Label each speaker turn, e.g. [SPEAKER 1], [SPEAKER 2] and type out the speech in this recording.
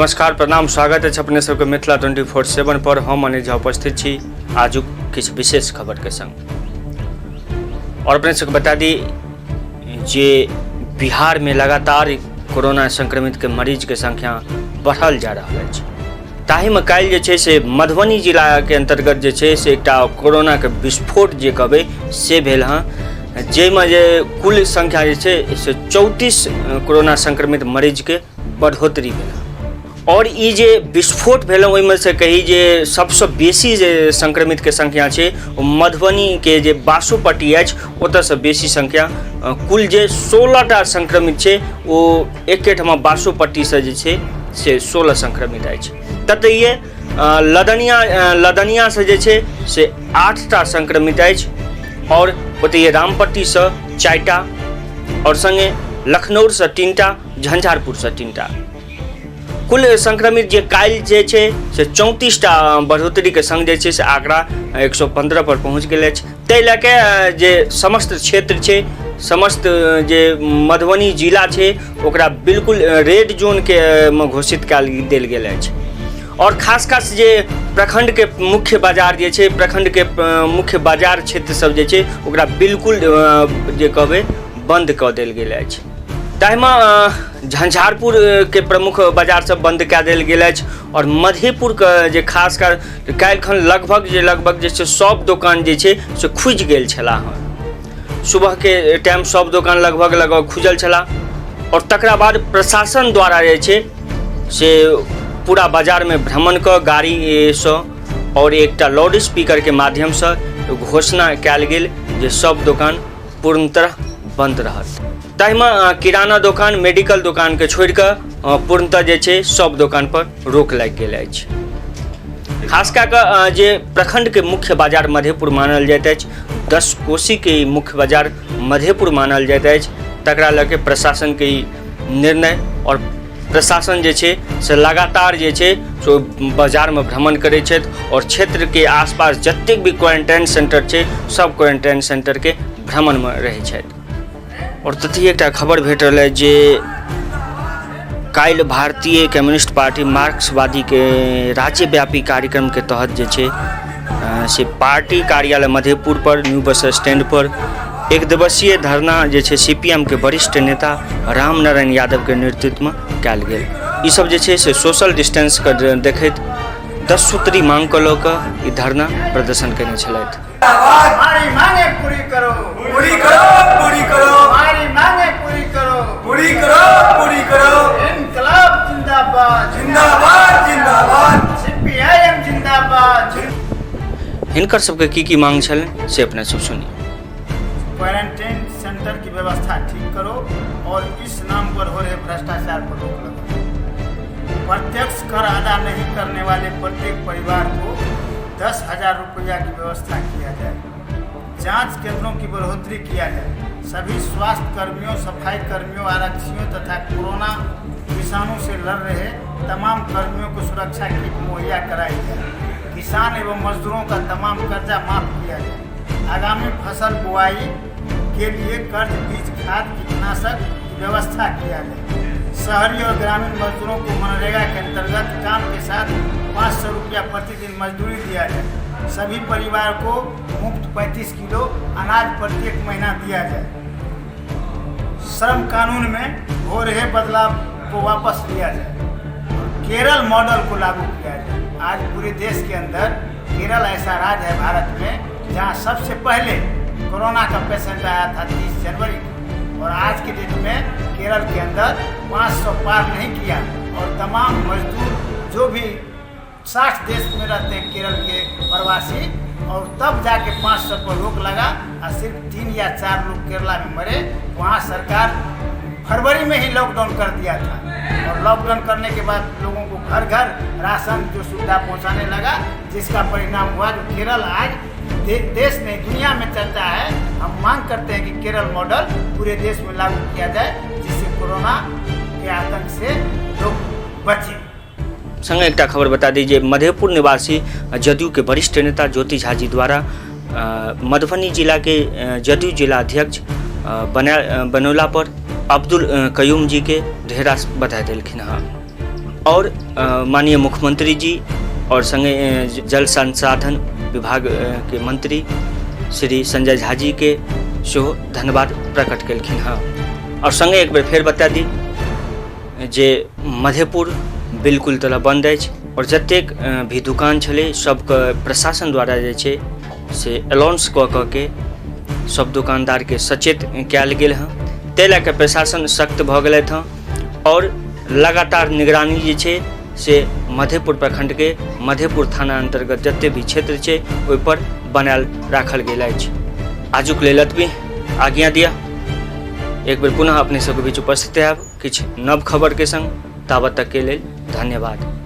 [SPEAKER 1] नमस्कार प्रणाम स्वागत है अपने सबके मिथिला 24/7 पर हम अनिल झा उपस्थित छी आजुक किछु विशेष खबर के संग। और अपने सबके बता दी जे बिहार में लगातार कोरोना संक्रमित के मरीज के संख्या बढ़ल जा रहा है। ताहि में काल्हि जे छै से मधुबनी जिला के अंतर्गत जे छै से एकटा कोरोना के विस्फोट जे कहबै से भेल हँ, जाहिमे जे कुल संख्या जे छै से 34 कोरोना संक्रमित मरीज के बढ़ोतरी भेल। और ई जे विस्फोट भेल ओहिमे से कही जे सबसे बेसी जे संक्रमित के संख्या छै ओ मधुबनी के जे बासुपट्टी अछि ओतऽ से बेसी संख्या कुल जे 16टा संक्रमित छै ओ एकेठमा बासुपट्टी से जे छै से 16 संक्रमित अछि। ततैये लदनिया से जे छै से 8टा संक्रमित अछि और ओतैये रामपट्टी से 4टा और संगे लखनऊ से 3टा झंझारपुर से 3टा। कुल संक्रमित जे काल्हि जे छै से 34टा बढ़ोतरी के संग जे छै से आंकड़ा 115 पर पहुँच गेल अछि। ताहि लऽ के जे समस्त क्षेत्र छै, समस्त जे मधुबनी जिला छै ओकरा बिल्कुल रेड जोन के घोषित कयल देल गेल अछि। और खास जे प्रखंड के मुख्य बाजार जे छै, प्रखंड के मुख्य बाजार क्षेत्र सब जे छै ओकरा बिल्कुल जे कहबै बंद कऽ देल गेल अछि। ताहिमे झंझारपुर के प्रमुख बाजार सब बंद कऽ देल गेल अछि और मधेपुर के जे खासकर काल्हिखन लगभग जे छै सब दोकान जे छै से खुजि गेल छला हँ। सुबह के टाइम सब दोकान लगभग खुजल छला और तकरा बाद प्रशासन द्वारा जे छै से पूरा बाजार में भ्रमण कऽ गाड़ी सँ और एकटा लाउड स्पीकर के माध्यम से घोषणा कयल गेल जे सब दोकान पूर्णतः बंद रहत। ताहिमे किराना दोकान, मेडिकल दोकान के छोड़ि कऽ पूर्णतः जे छै सब दोकान पर रोक लागि गेल अछि। खास कऽ कऽ जे प्रखंड के मुख्य बाजार मधेपुर मानल जाइत अछि, 10 कोसी के मुख्य बाजार मधेपुर मानल जाइत अछि, तकरा लऽ के प्रशासन के निर्णय और प्रशासन जे छै से लगातार जे छै सो बाजार में भ्रमण करै छथि और क्षेत्र के आसपास जतेक भी क्वारंटाइन सेंटर छै सब क्वारंटाइन सेंटर के भ्रमण में रहै छथि। और तथी एकटा खबर भेटल है जे काल्हि भारतीय कम्युनिस्ट पार्टी मार्क्सवादी के राज्यव्यापी कार्यक्रम के तहत जे छै से पार्टी कार्यालय मधेपुर पर न्यू बस स्टैंड पर एक दिवसीय धरना जे छै सीपीएम के वरिष्ठ नेता रामनारायण यादव के नेतृत्व में कयल गेल। ई सब जे छै से सोशल डिस्टेंस के देखैत 10 सूत्री मांग को लऽ कऽ ई धरना प्रदर्शन केने छलथि।
[SPEAKER 2] हमारी मांगे पूरी करो, पूरी करो, पूरी करो, हमारी मांगे पूरी करो, पूरी करो, पूरी करो, इनकलाब जिंदाबाद, जिंदाबाद, जिंदाबाद, सीपीआईएम जिंदाबाद।
[SPEAKER 1] हिनकर सबके की मांग छल से अपने सब सुनी।
[SPEAKER 2] क्वारंटाइन सेंटर की व्यवस्था ठीक करो और इस नाम पर हो रहे भ्रष्टाचार पर रोक लगाओ। प्रत्यक्ष कर अदा नहीं करने वाले प्रत्येक परिवार को 10,000 रुपया की व्यवस्था किया जाए। जांच केंद्रों की बढ़ोतरी किया जाए। सभी स्वास्थ्य कर्मियों, सफाई कर्मियों, आरक्षियों तथा कोरोना विषाणु से लड़ रहे तमाम कर्मियों को सुरक्षा किट मुहैया कराई जाए। किसान एवं मजदूरों का तमाम कर्जा माफ किया जाए। आगामी फसल बुआई के लिए कर्ज, बीज, खाद, कीटनाशक की व्यवस्था किया जाए। शहरी और ग्रामीण मजदूरों को मनरेगा के अंतर्गत काम के साथ 500 रुपया प्रतिदिन मजदूरी दिया जाए। सभी परिवार को मुफ्त 35 किलो अनाज प्रत्येक महीना दिया जाए। श्रम कानून में हो रहे बदलाव को वापस लिया जाए। केरल मॉडल को लागू किया जाए। आज पूरे देश के अंदर केरल ऐसा राज्य है भारत में जहाँ सबसे पहले कोरोना का पेशेंट आया था 30 जनवरी को, और आज के डेट में केरल के अंदर 500 पार नहीं किया और तमाम मजदूर जो भी 60 देश में रहते हैं केरल के प्रवासी, और तब जाके 500 पर रोक लगा और सिर्फ 3 या 4 लोग केरला में मरे। वहाँ सरकार फरवरी में ही लॉकडाउन कर दिया था और लॉकडाउन करने के बाद लोगों को घर घर राशन जो सुविधा पहुँचाने लगा, जिसका परिणाम हुआ जो केरल आज देश नहीं दुनिया में चलता है। हम मांग करते हैं कि केरल मॉडल पूरे देश में लागू किया जाए जिससे कोरोना के आतंक से लोग बचे।
[SPEAKER 1] संग एकटा खबर बता दीजिए, मधेपुर निवासी जदयू के वरिष्ठ नेता ज्योति झा जी द्वारा मधुबनी जिला के जदयू जिला अध्यक्ष बनौला पर अब्दुल कयूम जी के ढेरा बधाई दिलखिन हँ। और माननीय मुख्यमंत्री जी और संगे जल संसाधन विभाग के मंत्री श्री संजय झा जी के सेहो धन्यवाद प्रकट केलखिन हँ। और संगे एक बेर फेर बता दी जे मधेपुर बिल्कुल तरह बंद अछि और जतेक भी दुकान छलै सबके प्रशासन द्वारा जे छै से अलाउंस कऽ के सब दुकानदार के सचेत कयल गेल हँ। ताहि लऽ कऽ प्रशासन सख्त भऽ गेलथि हँ और लगातार निगरानी जे छै से मधेपुर प्रखंड के मधेपुर थाना अंतर्गत जते भी क्षेत्र छै ओहि पर बनायल राखल गेल अछि। आजुक लेल एतबे, आज्ञा दिअ। एक बेर पुनः अपने सबके बीच उपस्थित आयब किछु नव खबर के संग। ताबत तक के लेल धन्यवाद।